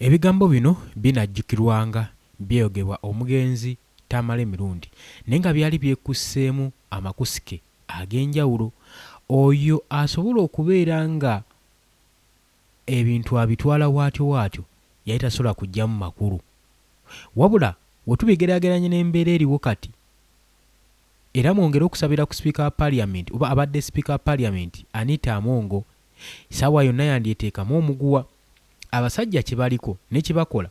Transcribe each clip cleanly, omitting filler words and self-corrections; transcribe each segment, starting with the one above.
Ebigambo bino binajjukirwanga byeyogebwa omugenzi tamala emirundi naye nga byali byekuseemu amakusike ag'enjawulo. Oyo asobola okubeera nga ebintu abitwala waatyo waatyo yali tasobola kujjamu makulu. Wabula we tubigeraageranye n'embeera eriwo kati era mwongere okusabira ku sipiika wa parliament oba abadde sipiika wa parliament Anita Amongo essaawa yonna yandyeteekamu omuguwa. Abasajja kye baliko ne kye bakola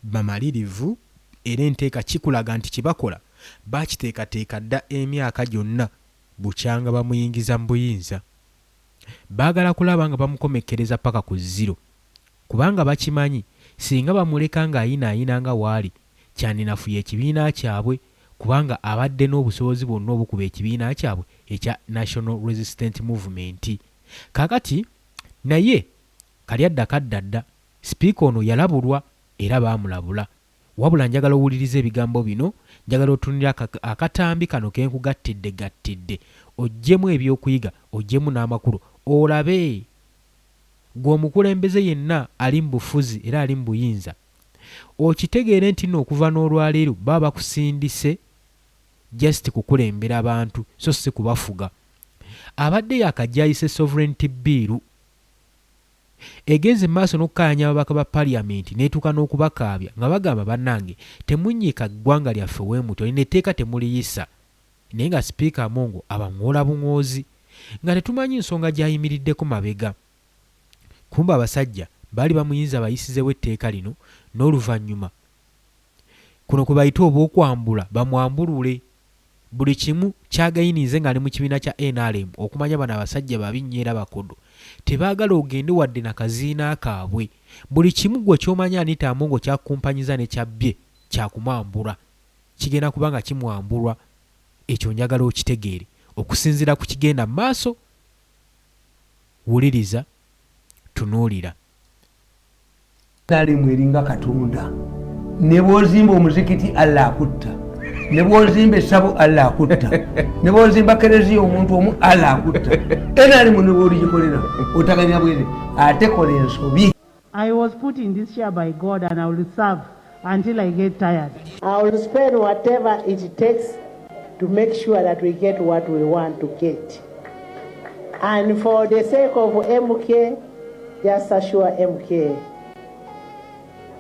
bamalirivu era enteeka kikulaga nti kye bakola bakiteekateeka dda emyaka gyonna bukyanga bamuyingiza mu buyinza. Baagala kulaba nga bamukomekkereza paka ku zero kubanga bakimanyi singa bamuleka ng'ayinaayina nga waali kyandinafuya ekibiina kyabwe kubanga abadde n'obusobozi bwonna obukuba ekibiina kyabwe ekya National Resistance Movement. Kaakati naye kali adda kaddadda sipiika ono yalabulwa era baamulabula. Wabula njagala owuliriza ebigambo bino, njagala otunira akatambi kano ke nkugattidde oggyemu ebyokuyiga oggyemu n'amakulu olabe gw'omukulembeze yenna ali mu bufuzi era ali mu buyinza okitegeere nti nno okuva n'olwaleero baba bakusindise just kukulembera abantu so si kubafuga. Abadde yakajjayise sovereignty bill egenze maaso n'okukkaanya ababaka ba parliament n'etuuka n'okubakaabya nga bagamba bannange temunyiika ggwanga lyaffe weemuto linetteeka temuliyisa. Naye nga sipiika Amongo abaŋŋoola buŋŋoozi nga tetumanyi nsonga gy'ayimiriddeko mabega. Kumba abasajja baali bamuyinza bayisizeewo etteeka lino n'oluvannyuma kuno kwe bayita obw'okwambula bamwambulule. Buli kimu kyagayinize ng'ali mu kibiina kya NRM okumanya bano abasajja babi nnyo era bakodo tebaagala ogende wadde na kaziina kaabwe. Buli kimu gwe ky'omanya Anita Amongo kyakumpanyiza ne kyabbye kyakumwambula kigenda kubanga kimwambulwa. Ekyo njagala okitegeere okusinziira ku kigenda mu maaso. Wuliriza tunuulira. NRM eringa Katonda ne bw'ozimba omuzikiti Allah akutta ne bw'ozimba essabo Allah akutta ne bw'ozimba kereziya omuntu omu Allah akutta. NRM ne bw'oligikolera otaganya bwere ate kola ensobi. I was put in this chair by God and I will serve until I get tired. I will spend whatever it takes to make sure that we get what we want to get. And for the sake of MK, just assure MK,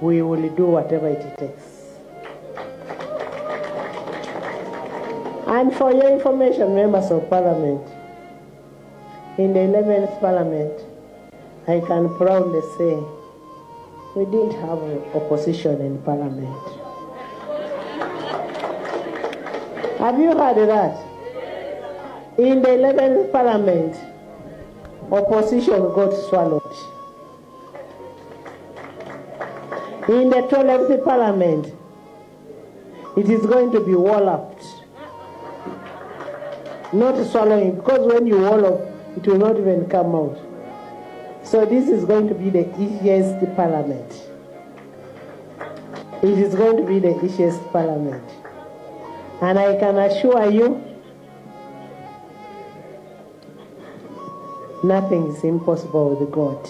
we will do whatever it takes. And for your information, members of Parliament, in the 11th Parliament, I can proudly say we didn't have opposition in Parliament. Have you heard that? In the 11th Parliament, opposition got swallowed. In the 12th Parliament, it is going to be walloped. Not swallowing, because when you wallop, it will not even come out. So this is going to be the easiest Parliament. It is going to be the easiest Parliament. And I can assure you, nothing is impossible with God.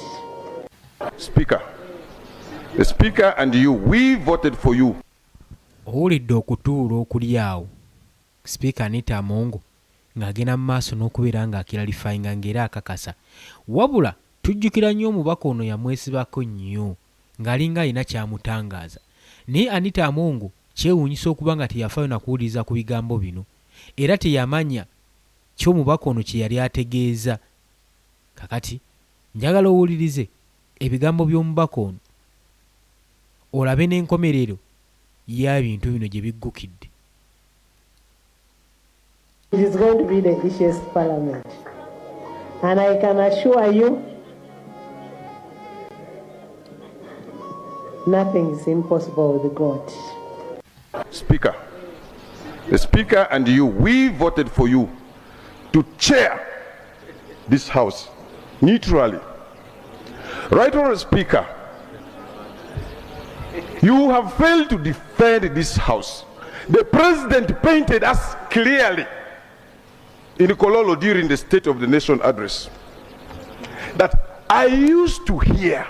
Speaker, the Speaker and you, we voted for you. Owulidde okutuula okuli awo sipiika Anita Amongo ng'agenda mu maaso n'okubeera ng'akiralifayinga ng'era akakasa. Wabula tujjukira nnyo omubaka ono yamwesibako nnyo ng'alinga alina kyamutangaaza. Naye Anita Amongo kyewuunyisa okuba nga teyafaayo na kuwuliriza ku bigambo bino era teyamanya ky'omubaka ono kye yali ategeeza. Kakati njagala owulirize ebigambo by'omubaka ono olabe n'enkomerero y'ebintu bino gye biggukidde. It is going to be the easiest Parliament. And I can assure you, nothing is impossible with God. Speaker, the Speaker and you, we voted for you to chair this House neutrally. Right Honourable Speaker, you have failed to defend this House. The President painted us clearly in Kololo during the State of the Nation address that I used to hear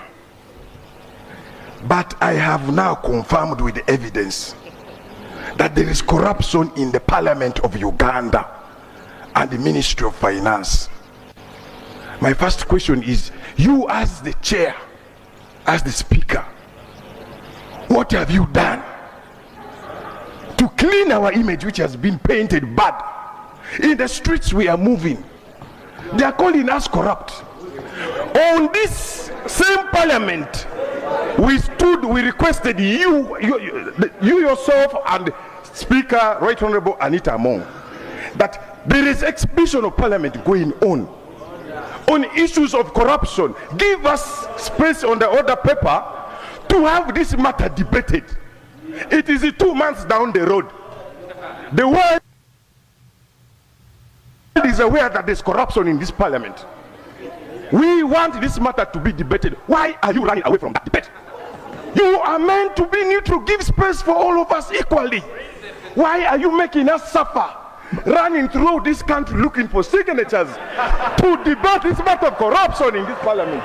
But I have now confirmed with evidence that there is corruption in the Parliament of Uganda and the Ministry of Finance. My first question is, you as the chair, as the speaker, what have you done to clean our image, which has been painted bad? In the streets we are moving, they are calling us corrupt. On this same parliament, we requested you yourself and Speaker Right Honorable Anita Among, that there is exhibition of parliament going on issues of corruption. Give us space on the order paper to have this matter debated. It is 2 months down the road. The world is aware that there's corruption in this parliament. We want this matter to be debated. Why are you running away from that debate? You are meant to be neutral. Give space for all of us equally. Why are you making us suffer, running through this country looking for signatures to debate this matter of corruption in this parliament?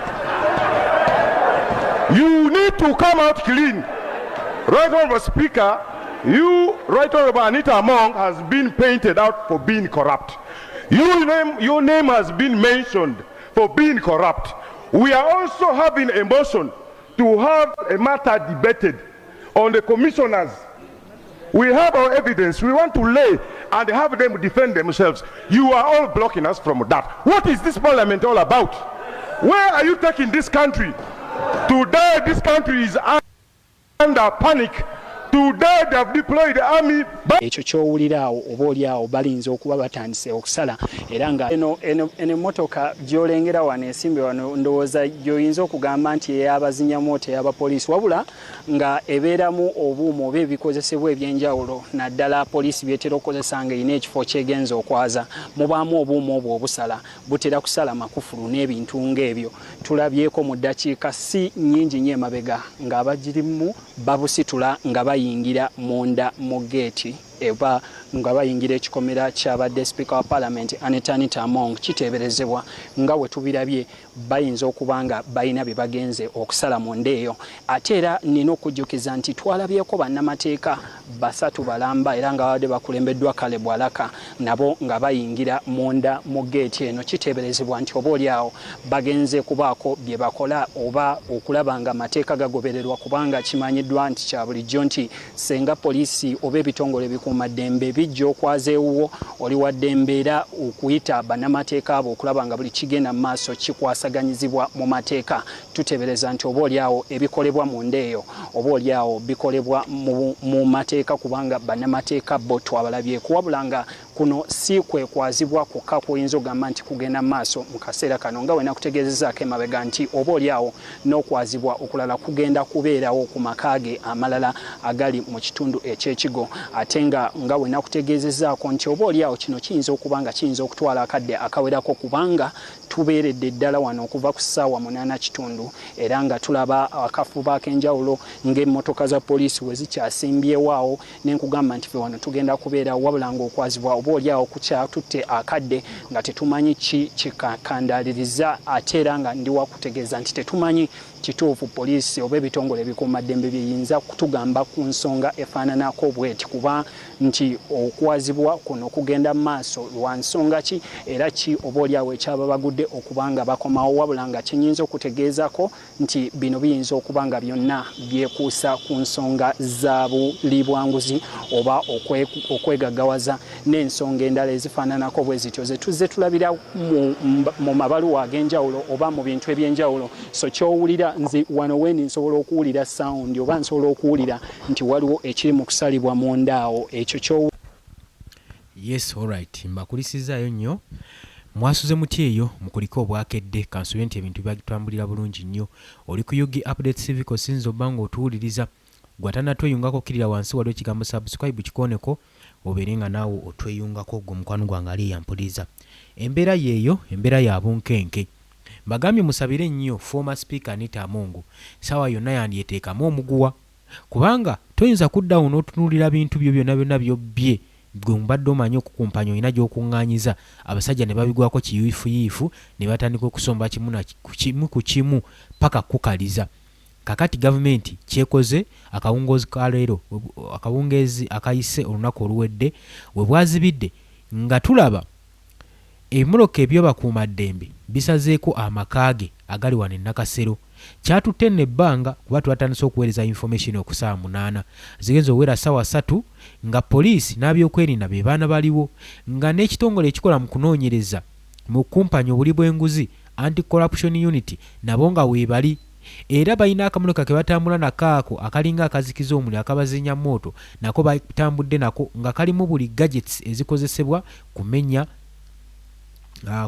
You need to come out clean. Right Honorable Speaker, you, Right Honorable Anita Among, has been painted out for being corrupt. Your name has been mentioned for being corrupt. We are also having a motion to have a matter debated on the commissioners. We have our evidence. We want to lay and have them defend themselves. You are all blocking us from that. What is this parliament all about? Where are you taking this country? Today this country is under panic. Today they have deployed the army. Ekyo kyowuliraawo oba oliawo balinza okuba batandise okusala era nga eno emmotoka gy'olengera wano ensimbe wano ndowooza gy'oyinza okugamba nti ey'abazinyamooto ey'abapoliisi wabula nga ebeeramu obuuma oba ebikozesebwa ebyenjawulo naddala poliisi byetera okukozesa nga erina ekifo kyegenza okwaza mubaamu obuuma obwo obusala butera kusala makufulu n'ebintu ng'ebyo. Tulabyeko mu ddakiika si nnyingi nnyo emabega ng'abagirimu babusitula nga bayingira munda mu geeti eba nga bayingira ekikomera ky'abadde Speaker wa Parliament Anita Among. Kiteeberezebwa nga bwe tubirabye bayinza okuba nga balina bye bagenze okusala munda eyo. Ate era nina okujjukiza nti twalabyeko bannamateeka basatu balamba era nga babadde bakulembeddwa kale bwalaka nabo nga bayingira munda mu geeti eno. Kiteeberezebwa nti oba oliawo bagenze kubaako bye bakola oba okulaba nga amateeka gagobererwa, kubanga kimanyiddwa nti kya bulijjo nti senga poliisi oba ebitongole ebikuumaddembe bijja okwaza ewuwo oli wadde embeera okuyita bannamateeka abo okulaba nga buli kigenda mu maaso kikwasaganyizibwa mu mateeka. Tuteebereza nti oba oliawo ebikolebwa mu ndeeyo oba oliawo bikolebwa mu mateeka, kubanga bannamateeka bo twabalabyeko, wabula nga kuno si kwekwazibwa kwokka kuyinza ogamba nti kugenda mu maaso mu kaseera kano nga wena kutegeezezaako emabega nti oba oliawo n'okwazibwa okulala kugenda kubeerawo ku maka ge amalala agali mu kitundu ekyekigo. Ate nga wena kutegeezezaako nti oba oliawo kino kiyinza okuba nga kiyinza okutwala akadde akawerako, kubanga tubeeredde ddala wano okuva ku ssaawa 8:30 era nga tulaba akafuba ak'enjawulo ng'emmotoka za poliisi we zikyasimbyewo nenkugamba nti fe wano tugenda kubeera wabula ng'okwazibwa oba oliawo kukyatutte akadde nga tetumanyi kikakandaliriza. Ate era nga ndi wakutegeeza nti tetumanyi kituufu poliisi oba ebitongole ebikuumaddembe byeyinza kutugamba ku nsonga efaananako bweti, kuba nti okwazibwa kuno kugenda mu maaso lwa nsonga ki era ki oba oliawo ekyaba bagudde okuba nga bakomawo, wabula nga kinyinza okutegeezako nti bino biyinza okuba nga byonna byekuusa ku nsonga za buli bwanguzi oba okwegaggawaza n'ensonga endala ezifaananako bwe zityo ze tuzze tulabira mu mabaluwa ag'enjawulo oba mu bintu eby'enjawulo. So kyowulira nze wano weni nsobola okuwulira sound oba nsobola okuwulira nti waliwo ekiri mu kusalibwa mu ndaawo ekyo kyo. Yes, alright, mbakulisizaayo nnyo. Mwasuze muti eyo mukuliko obwakedde kansubye nti ebintu byagitambulira bulungi nnyo. Oli ku Yugi Update Civic osinza obba ng'otuwuliriza gwatanatweyungako kirira wansi waliwo ekigambo subscribe kikoneko obeere nga naawe otweyungako gwe mukwano gwange ali eyampuliriza. Embeera yeeyo, embeera ya bunkenke. Mbagambye musabire nnyo former speaker Anita Among sawa yonna yandyeteekamu omuguwa, kubanga toyinza kuddawo n'otunuulira bintu byo byonna byobbye gwe mbadde omanyi okukumpanya olina gy'okuŋŋaanyiza. Abasajja ne babigwako kiyiifuyiifu ne batandika okusomba kimu ku kimu paka kukaliza. kakati gavumenti kyekoze akawungeezi akayise olunaku oluwedde we bwazibidde nga tulaba ebimoloka ebyobakuumaddembe bisazeeko amakaage agali wano Nakasero kyatutte nebbanga kuba twatandise okuweereza information okusaawa 8 zigenza owera ssaawa 3 nga poliisi n'abyokwerinda be baana baliwo nga n'ekitongole ekikola mu kunoonyereza mu kumpanya obuli bw'enguzi anti-corruption unit nabo nga weebali era balina akamotoka ke batambula nakaako akalinga akazikiza omuliro akabazinya moto nako batambudde nako nga kalimu buli gadgets ezikozesebwa kumenya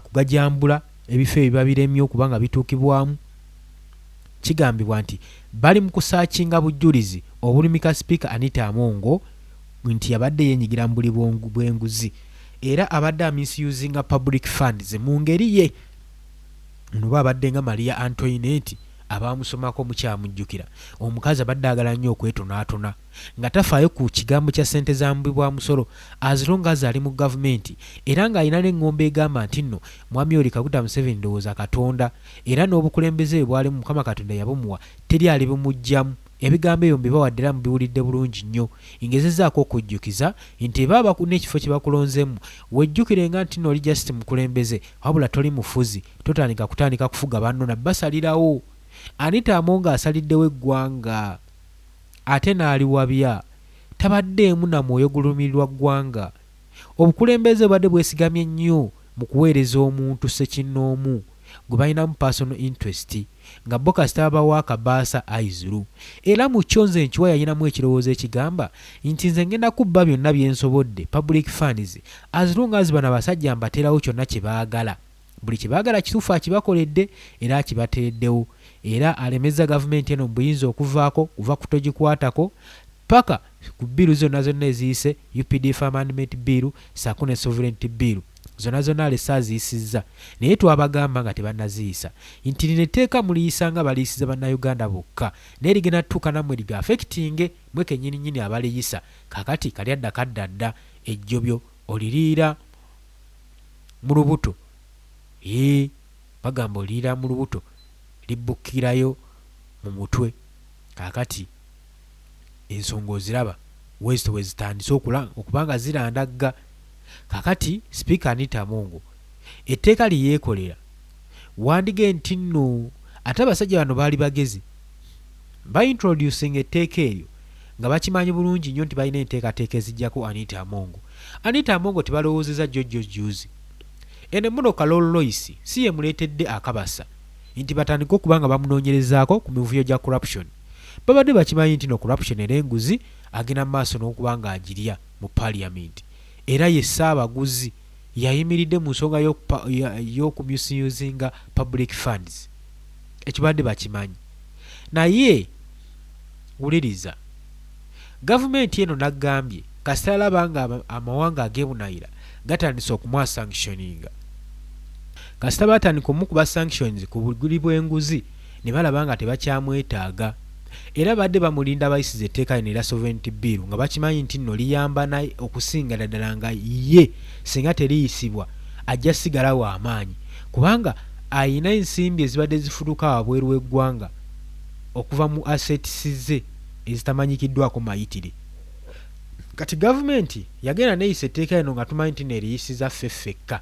kugajambula ebifo ebiba biremye okuba nga bituukibwamu. Kigambibwa nti bali mu kusaakinga bujjulizi obulimika Speaker Anita Amongo nti yabadde yenyigira mu buli bw'enguzi era abadde amisuzinga public funds mu ngeri ye nuba abadde nga Maria Antoinette abamusomako mukyamujjukira omukazi abadde agala nnyo okwetonaatona nga tafaayo ku kigambo kya ssente za mbibwa musolo as long as ali mu gavumenti era ng'alina n'eŋŋombe egamba nti nno mwami Yoweri Kaguta Museveni ndowooza Katonda era n'obukulembeze bwalimu Mukama Katonda yabumuwa teri ali bumujjamu. Ebigambo ebyo mbibawadde era mubiwulidde bulungi nnyo ngezezaako okujjukiza nti baba n'ekifo kye bakulonzemu wejjukirenga nti nno oli just mukulembeze wabula toli mufuzi totandika kufuga banno nabbasalirawo. Anita Amongo asaliddewo eggwanga ate n'aliwabya tabaddeemu na mwoyo gulumirirwa ggwanga. Obukulembeze bwadde bwesigamye nnyo mu kuweereza omuntu ssekinnoomu gwe balinamu personal interest nga bo kasita babawo akabaasa aizulu era mu kyo nze nkiwa yayinamu ekirowoozo ekigamba nti nze ngenda kubba byonna byensobodde public funds as long as bano abasajja mbaterawo kyonna kye baagala buli kye baagala kituufu akibakoledde era akibatereddewo era alemeza gavumenti eno buyinza okuvaako kuva ku togikwatako paka ku biiru zonna eziyise UPDF amendment bill saako ne sovereignty bill zonna alesa aziyisizza naye twabagamba nga tebannaziyisa nti lino etteeka muliyisa nga baliyisiza bannayuganda bokka naye ligenda tutuuka nammwe liga affectinge mwe kennyininyini abaliyisa kakati kali adda kaddadda ejjobyo oliriira mu lubuto bagamba oliriira mu lubuto libbukirayo mu mutwe kakati ensonga oziraba wezito wezitandise okubanga zirandagga. Kakati Speaker Anita Amongo etteeka liyeekolera wandige nti nno ate abasajja bano baali bagezi baintroducing etteeka eryo nga bakimanyi bulungi nnyo nti balina enteekateeka ezijjako Anita Amongo. Anita Amongo tebalowoozeza jjojjo juzi eno emmotoka Rolls Royce si yemuleetedde akabasa nti batandika okuba nga bamunoonyerezaako ku mivuyo gya corruption. Babadde bakimanyi nti no corruption era enguzi agenda mu maaso n'okuba nga agirya mu parliament era ye ssaabaguzi yayimiridde mu nsonga y'okumusinga public funds ekibadde bakimanyi. Naye wuliriza gavumenti eno naggambye kasita alaba nga amawanga ageebunayira gatandise okumwa sanctioninga kasita batandika omukuba sanctions ku buguli bw'enguzi ne balaba nga tebakyamwetaaga era badde bamulinda bayisiza etteeka lino era sovereignty bill nga bakimanyi nti nno liyamba naye okusinga ddala nga ye singa teriyisibwa ajja sigalawo amaanyi kubanga ayina ensimbi ezibadde zifuduka wabweru w'eggwanga okuva mu assets ze ezitamanyikiddwako mayitire. Kati gavumenti yagenda neyisa etteeka lino nga tumanyi nti neriyisiza ffe ffekka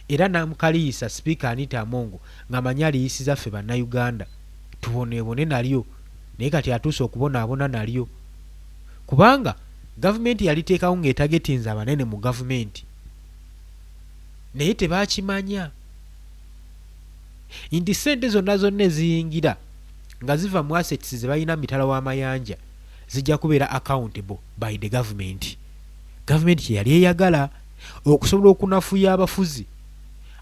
era namukaliyisa Speaker Anita Amongo ng'amanyi aliyisiza ffe bannayuganda tuboneebone nalyo naye kati atuuse okubonaabona nalyo kubanga gavumenti yaliteekawo ng'etagetinza abanene mu gavumenti naye tebakimanya nti ssente zonna eziyingira nga ziva mu assets ze balina mitala w'amayanja zijja kubeera accountable by the government. Gavumenti kye yali eyagala okusobola okunafuya abafuzi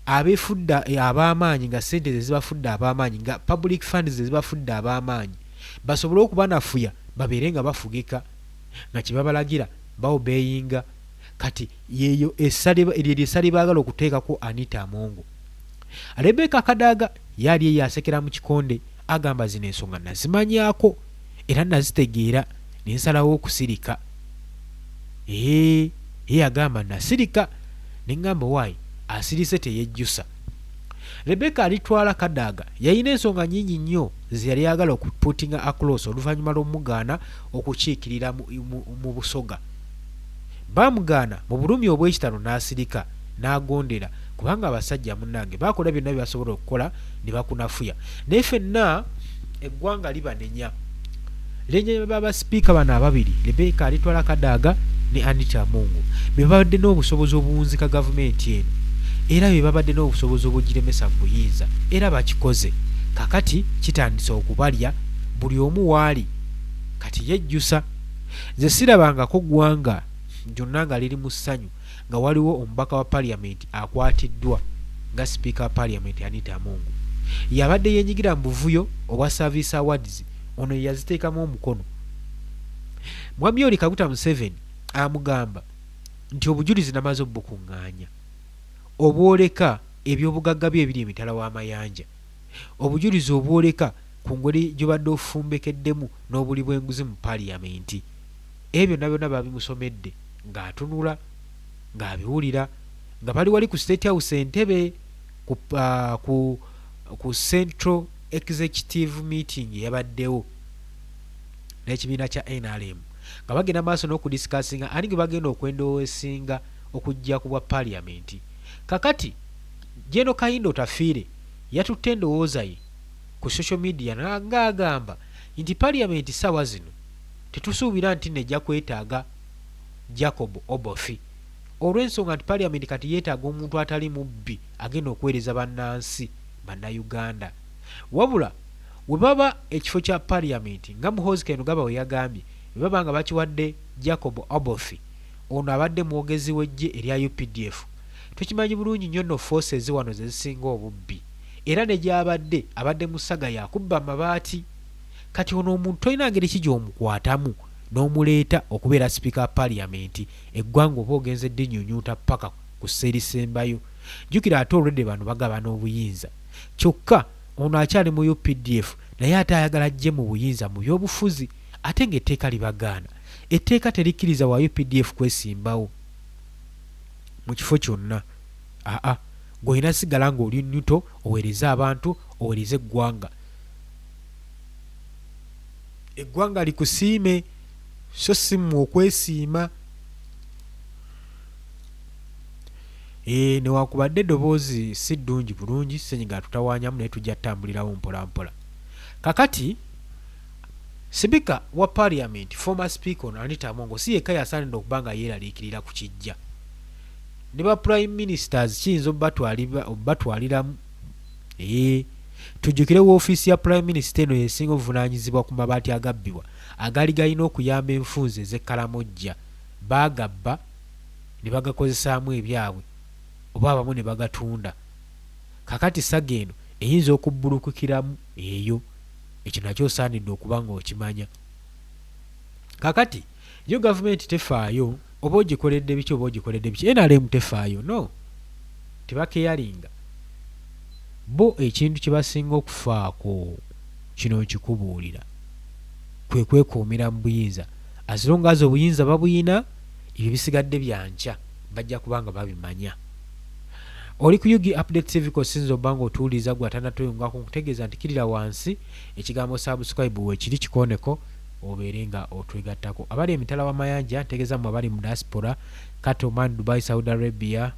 abeefudda ab'amaanyi nga ssente ze zibafudde ab'amaanyi nga public funds ze zibafudde ab'amaanyi basobole okubanafuya babeere nga bafugika nga kyebabalagira bawobeyinga. Kati yeeyo essali baagala okuteekako Anita Amongo. Rebecca Kadaga yali eyasekera mu kikonde agamba zino ensonga nazimanyaako era nazitegeera nensalawo okusirika. Ye agamba nasirika neŋŋamba waayi asirise teyejjusa. Rebecca alitwala Kadaga yayina ensonga nnyingi nnyo ze yali ayagala okuputinga across oluvannyuma lw'omugaana okukiikirira mu busoga. Bamugaana mu bulumi obw'ekitalo n'asirika n'agondera kubanga abasajja munnange bakola byonna bye basobola okukola ne bakunafuya. Naye ffenna eggwanga libanenya. Lenye baba sipiika bano ababiri Rebecca Alitwala Kadaga ne Anita Mungu be babadde n'obusobozi obuwunzika gavumenti eno era be babadde n'obusobozi obugiremesa mu buyinza era bakikoze. Kakati kitandise okubalya buli omu waali kati yejjusa. Nze sirabangako ggwanga lyonna nga liri mu ssanyu nga waliwo omubaka wa parliament akwatiddwa nga sipiika wa parliament Anita Mungu. Yabadde yenyigira mu buvuyo obwa service awards, ono yaziteekamu omukono. Mwami Yoweri Kaguta Museveni amugamba nti obujulizi namaze obukuŋŋaanya obwoleka ebyobugagga bye ebiri emitala w'amayanja, obujulizi obwoleka ku ngeri gy'obadde ofumbekeddemu n'obuli bw'enguzi mu parliament. Ebyo byonna babimusomedde ng'atunula ng'abiwulira nga bali wali ku State House Entebbe ku Central Executive Meeting yabaddewo n'ekibiina kya NRM nga bagenda maaso n'okudisikasinga ani gwe bagenda okwendoowesinga okujja ku bwa parliament. Kakati Jeno Kayindo Tafiire yatutte endowooza ye ku social media ng'agamba nti parliament ssaawa zino tetusuubira nti nejja kwetaaga Jacob Obofi olw'ensonga nti parliament kati yeetaaga omuntu atali mubbi agenda okuweereza bannansi bannayuganda. Wabula we baba ekifo kya parliament nga muhoozi keno gaba we yagambye we baba nga bakiwadde Jacob Obofi ono abadde mwogezi w'eggye erya UPDF. Tukimanyi bulungi nnyo nno forces wano ze zisinga obubbi era ne gy'abadde abadde musaga yakubba amabaati. Kati ono omuntu tolina ngeri ki gy'omukwatamu n'omuleeta okubeera sipiika wa parliament eggwanga oba ogenze ddinyunyuuta paka ku sserisembayo. Jjukira ate olwedde bano bagaba n'obuyinza kyokka ono akyali mu UPDF naye ate ayagala ajje mu buyinza mu by'obufuzi ate ng'etteeka libagaana. Etteeka terikkiriza wa UPDF kwesimbawo mu kifo kyonna. Gw'olina sigala ng'oli nnyuto oweereze abantu oweereze eggwanga. Eggwanga likusiime so si mmwe okwesiima. Newakubadde eddoboozi si ddungi bulungi ssenyiga atutawaanyamu naye tujja tutambulirawo mpola mpola. Kakati sipiika wa parliament former speaker ono Anita Mungu si yekka yasaanidde okuba nga yeeraliikirira ku kijja. Ne ba prime ministers kiyinza obatwaliramu. Tujjukire woofiisi ya prime minister eno yesinga obuvunaanyizibwa ku mabaati agabbibwa agali galina okuyamba enfunze ez'ekkalamojja baagabba ne bagakozesaamu ebyabwe oba abamu ne bagatunda. Kakati saga eno eyinza okubbulukukiramu eyo. Ekyo nakyo osaanidde okuba ng'okimanya. Kakati yo gavumenti tefaayo oba ogikoledde biki oba ogikoledde biki. NRM tefaayo no tebakeyalinga bo. Ekintu kye basinga okufaako kino nkikubuulira kwe kwekuumira mu buyinza. Azilongazi obuyinza babuyina ebyo bisigadde byanca bajja kubanga babimanya. Oli ku Yugi Update TV kosinza obanga otuuliza gwe atanatoyungako nkutegeeza nti kirira wansi ekigambo subscribe weekiri kikoneko obeere nga otwegattako. Abali emitala w'amayanja ntegeeza mu abali mu diaspora Katoman, Dubai, Saudi Arabia,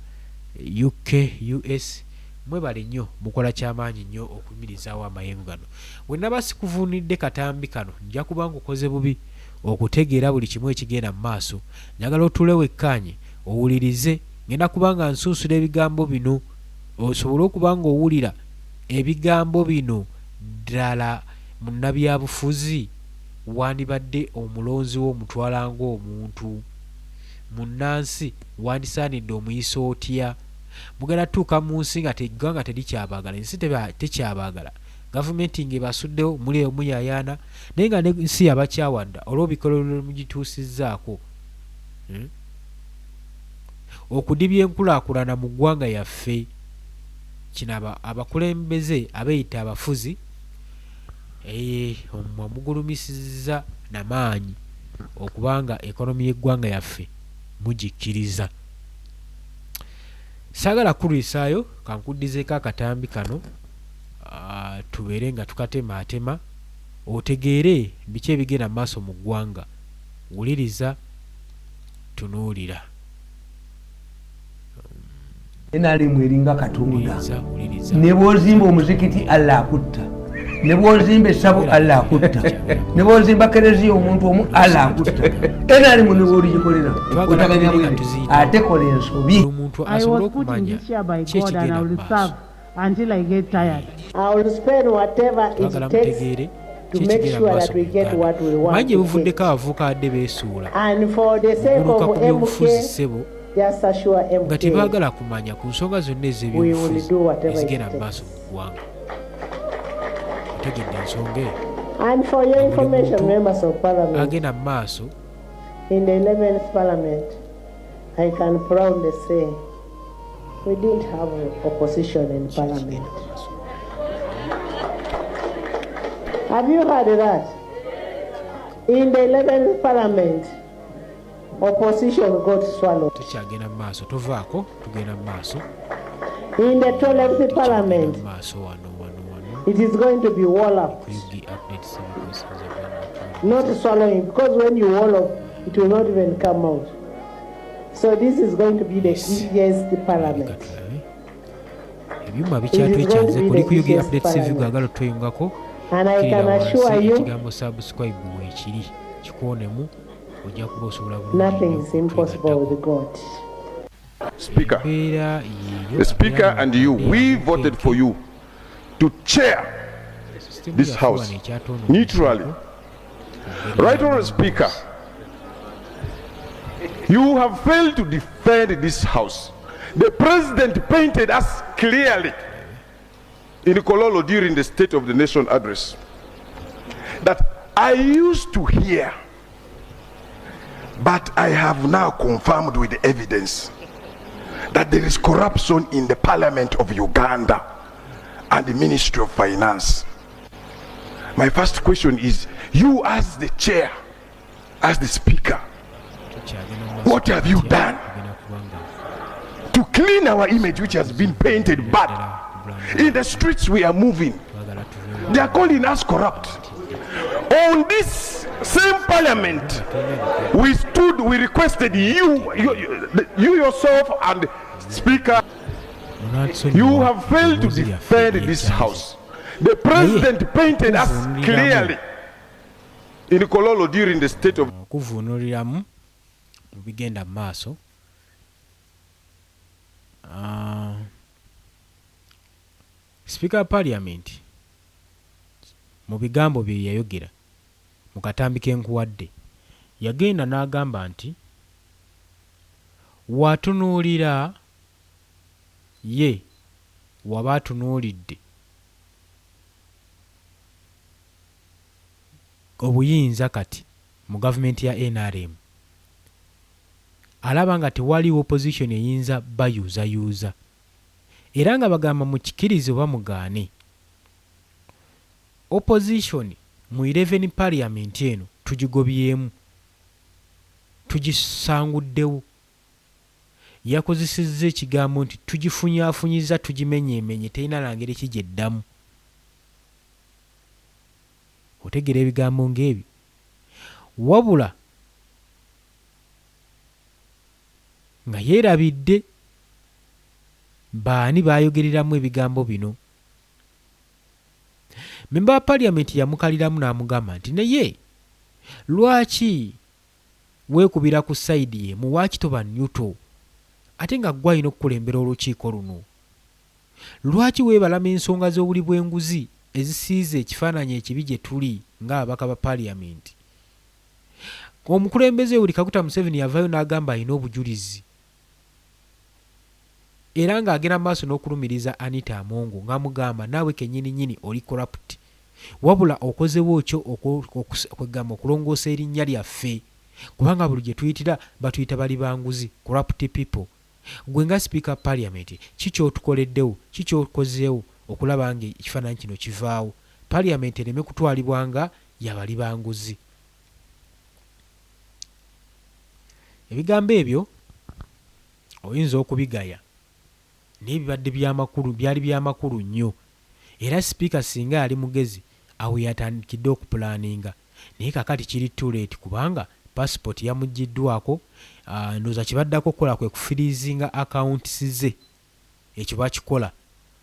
UK, US mwebale nnyo mukola kyamaanyi nnyo okuyimirizaawo amayengo gano. Bwe naba sikuvuunidde katambi kano nja kubanga okoze bubi okutegeera buli kimu ekigenda mu maaso. Njagala otuule wekkaanye owulirize. Ngenda kubanga nsunsula ebigambo bino osobole okuba nga owulira ebigambo bino ddala munnabyabufuzi wandibadde omulonzi w'omutwala ng'omuntu. Munnansi wandisaanidde omuyisa otya. Mugenda tuuka mu nsi nga eggwanga terikyabagala, ensi tekyabagala, gavumenti ng'ebasuddewo muli omuyaayaana naye nga n'ensi yabakyawadda olw'obikolero mugituusizzaako. Okudibya enkulaakulana mu ggwanga yaffe kino abakulembeze abeeyita abafuzi mugulumisizza namaanyi okubanga ekonomi y'eggwanga yaffe mugikkiriza. Saagala kulwisaayo kankuddizeeko akatambi kano tubeere nga tukatematema otegeere biki ebigenda maaso mu ggwanga. Wuliriza, tunuulira. NRM eringa Katonda. Wuliriza. Ne bw'ozimba omuzikiti Allah akutta, ne bw'ozimba essabo Allah akutta, ne bw'ozimba kereziya omuntu omu Allah akutta. NRM ne bw'oligikolera otaganya bwire ate kola ensobi. I was put in this year by God and I will serve until I get tired. I will spend whatever it takes to make sure that we get what we want manje to buvuddeko abavubuka adde beesuula and for the sake guluka ku of byobufuzi MK, ssebo just assure nga MK tebaagala kumanya ku nsonga zonna we will ez'ebyobufuzi do whatever ezigenda it mu maaso takes. mu ggwanga. Otegedde ensonga eyo And for your information, members of parliament, agenda mu maaso in the 11th parliament, I can proudly say we didn't have opposition in parliament. Have you heard that? In the 11th parliament, opposition got swallowed. tukyagenda mu maaso, tovaako, tugenda mu maaso. In the 12th parliament, Mu maaso wano it is going to be walloped, kuyugi updates ebikosezo byonna. not swallowing, because when you wallow, it will not even come out. So this is going to be the easiest parliament. Tulabe. Ebyuma bikyatwekyanze kuli kuyugi updates ebikwagala tweyungako. And I can assure you, ekigambo subscribe weekiri kikwonemu ojja kuba osobola nothing is impossible with God. Speaker, the Speaker and you, we voted for you to chair this House neutrally. Right Honourable Speaker, you have failed to defend this House. The President painted us clearly in Kololo during the State of the Nation address that I used to hear, but I have now confirmed with evidence that there is corruption in the Parliament of Uganda and the Ministry of Finance. My first question is, you as the chair, as the Speaker, what have you done to clean our image which has been painted bad? In the streets we are moving, they are calling us corrupt. On this same parliament, we stood, we requested you yourself and Speaker, you have failed to defend this House. The President painted us clearly in Kololo during the State of kuvunuliramu mu bigenda mu maaso. Speaker Parliament mu bigambo bye yayogera mu katambi kenkuwadde yagenda n'agamba nti watunuulira ye waba atunuulidde obuyinza kati mu gavumenti ya NRM alaba nga tewaliwo opposition eyinza bayuuzayuuza era nga bagamba mu kikirize oba mugaane opposition mu 11 parliament eno tugigobyemu tugisanguddewo. Yakozesezza ekigambo nti tugifunyaafunyiza tugimenyeemenye terina langeri kigyeddamu. Otegera ebigambo ng'ebyo wabula nga yeerabidde baani baayogereramu ebigambo bino. Memba wa Parliament yamukaliramu n'amugamba nti naye lwaki weekubira ku sayidi ye muwaaki toba nyuto ate nga ggwe alina okukulembera olukiiko luno? Lwaki weebalama ensonga z'obuli bw'enguzi ezisiize ekifaananyi ekibi gye tuli ng'ababaka ba Parliament? Omukulembeze Yoweri Kaguta Museveni yavaayo n'agamba alina obujulizi era ng'agenda maaso n'okulumiriza Anita Amongo ng'amugamba naawe kennyini oli corrupt wabula okozewo kyo okwegamba okulongoosa erinnya lyaffe kubanga buli gye tuyitira batuyita bali banguzi, corrupt people. Gwe nga Speaker Parliament kikyotukoleddewo kikyokozeewo okulaba nga ekifaananyi kino kivaawo Parliament ereme kutwalibwa nga yabali banguzi. Ebigambo ebyo oyinza okubigaya naye bibadde by'amakulu byali by'amakulu nnyo era Speaker singa ali mugezi awo yatandikidde okupulaninga naye kakati kiri too late kubanga passport yamugiddwako. Ndowooza kibaddako okukola kwe kufirizinga accounts ze. Ekyo bakikola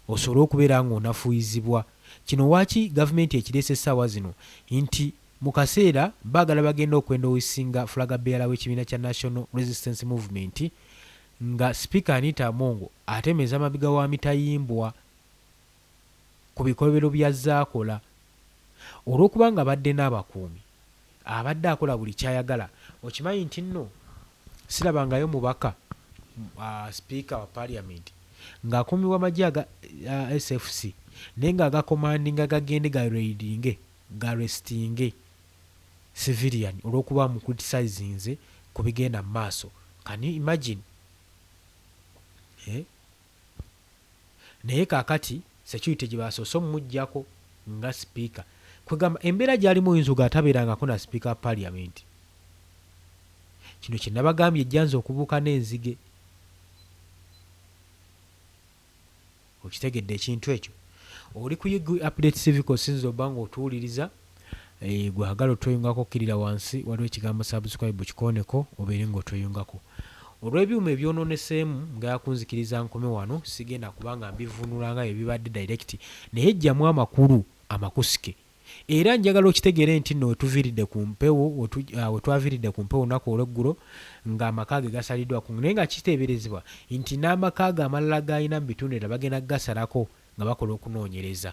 osobola okubeera ng'onafuuyizibwa. Kino waaki gavumenti ekireese essaawa zino nti mu kaseera baagala bagenda okwendowisinga flaga bearer w'ekibiina kya National Resistance Movement nga Speaker Anita Amongo atemeeza mabiga wa mitayimbwa ku bikolobero bya zaakola olw'okubanga abadde n'abakuumi abadde akola buli kyayagala. Okimanyi nti nno sirabangayo mubaka Speaker wa Parliament ng'akuumibwa amagye aga SFC naye ng'agakomandinga gagende garestinge civilian olw'okuba mu criticizinze ku bigenda mu maaso. Can you imagine? Naye kaakati security gye basoose omumuggyako nga speaker kwegamba embeera gy'alimu oyinza ogatabeerangako na speaker wa Parliament. Kino kye nabagambye ejjanza okubuuka n'enzige. Okitegedde ekintu ekyo. Oli ku Yigwi Update Civic osinza obba ng'otuwuliriza gwagala otweyungako okkirira wansi waliwo ekigambo subscribe kikooneko obeere ng'otweyungako. Olw'ebyuma ebyonooneseemu nga yakunzikiriza nkome wano sigenda kubanga mbivunula nga ebibadde direct naye ejjamu amakulu amakusike. Era njagala okitegeere nti nno wetuviiridde ku mpewo olunaku olw'eggulo ng'amaka ge gasaliddwako naye nga kiteeberezebwa nti n'amaka ge amalala g'alina mu bitundu era bagenda gasalako nga bakola okunoonyereza.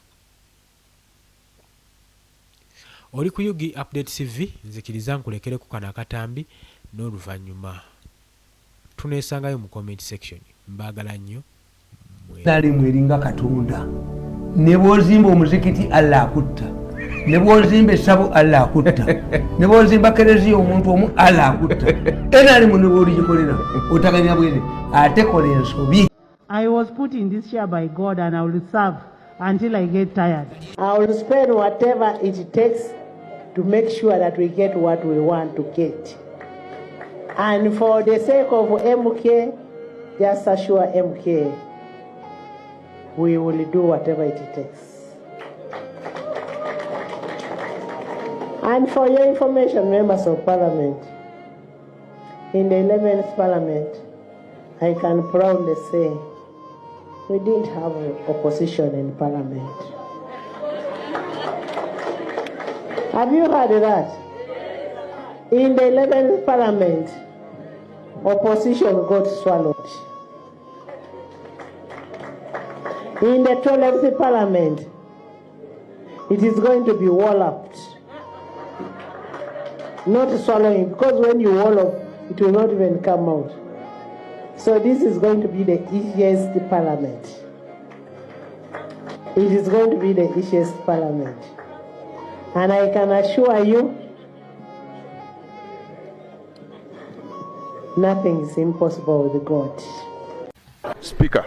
Oli ku Yugi Update TV nzikiriza nkulekereku kano akatambi n'oluvannyuma tuneesangayo mu comment section. Mbaagala nnyo. Nali mweringa Katonda. Ne bw'ozimba omuzikiti Allah akutta. Ne bw'ozimba essabo Allah akutta. Ne bw'ozimba kereziya omuntu omu Allah akutta. Era ali mu ne bw'oligikolera otaganya bwene ate kola ensobi. I was put in this chair by God and I will serve until I get tired. I will spend whatever it takes to make sure that we get what we want to get. And for the sake of MK, just assure MK, we will do whatever it takes. And for your information, members of Parliament, in the 11th Parliament, I can proudly say we didn't have opposition in Parliament. Have you heard that? In the 11th Parliament, opposition got swallowed. In the 12th Parliament, it is going to be walloped. Not swallowing, because when you wallop, it will not even come out. So this is going to be the easiest Parliament. It is going to be the easiest Parliament. And I can assure you, nothing is impossible with God. Speaker,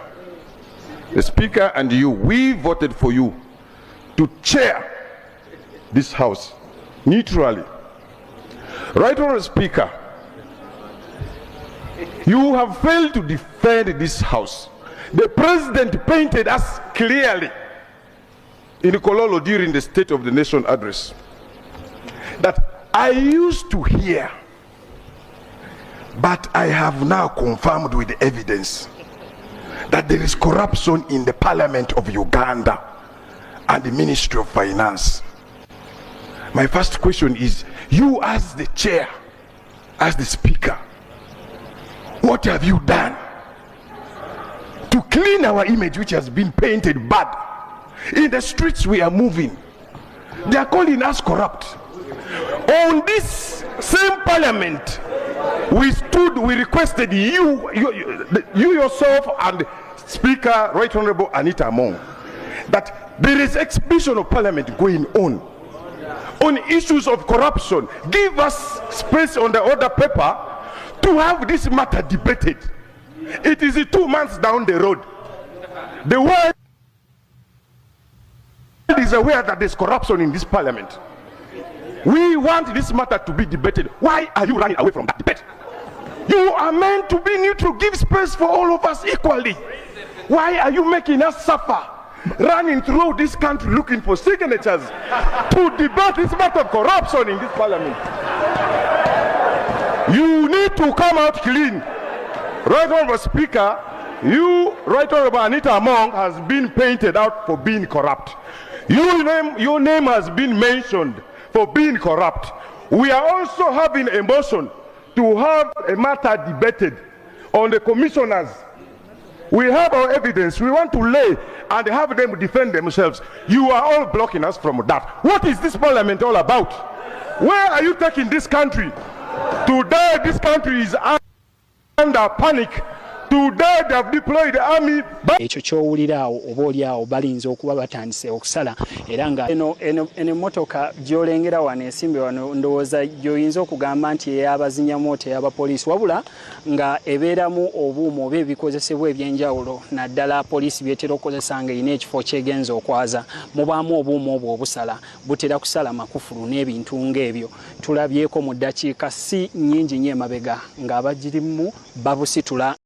the Speaker and you, we voted for you to chair this House neutrally. Right Honourable Speaker, you have failed to defend this House. The President painted us clearly in Kololo during the State of the Nation address that I used to hear, but I have now confirmed with evidence that there is corruption in the Parliament of Uganda and the Ministry of Finance. My first question is, you as the chair, as the Speaker, what have you done to clean our image, which has been painted bad? In the streets we are moving, they are calling us corrupt. On this same Parliament, we requested you yourself and Speaker Right Honourable Anita Amongo that there is exhibition of Parliament going on issues of corruption. Give us space on the order paper to have this matter debated. It is 2 months down the road. The world is aware that there's corruption in this Parliament. We want this matter to be debated. Why are you running away from that debate? You are meant to be neutral. Give space for all of us equally. Why are you making us suffer running through this country looking for signatures to debate this matter of corruption in this parliament. You need to come out clean. Right Honourable Speaker, you, Right Honourable Anita Among, has been painted out for being corrupt. Your name has been mentioned for being corrupt. We are also having a motion to have a matter debated on the commissioners. We have our evidence. We want to lay and have them defend themselves. You are all blocking us from that. What is this parliament all about? Where are you taking this country? Today, this country is under panic. Today they have deployed the army. Ekyo kyowuliraawo oba oliawo balinza okuba batandise okusala era nga eno emmotoka gy'olengera wano ensimbe wano ndowooza gy'oyinza okugamba nti ey'abazinyamooto ey'abapoliisi wabula nga ebeeramu obuuma oba ebikozesebwa ebyenjawulo naddala poliisi byetera okukozesa nga erina ekifo kyegenza okwaza mubaamu obuuma obwo obusala butera kusala makufulu n'ebintu ng'ebyo tulabyeko mu ddakiika si nnyingi nnyo emabega ng'abagirimu babusitula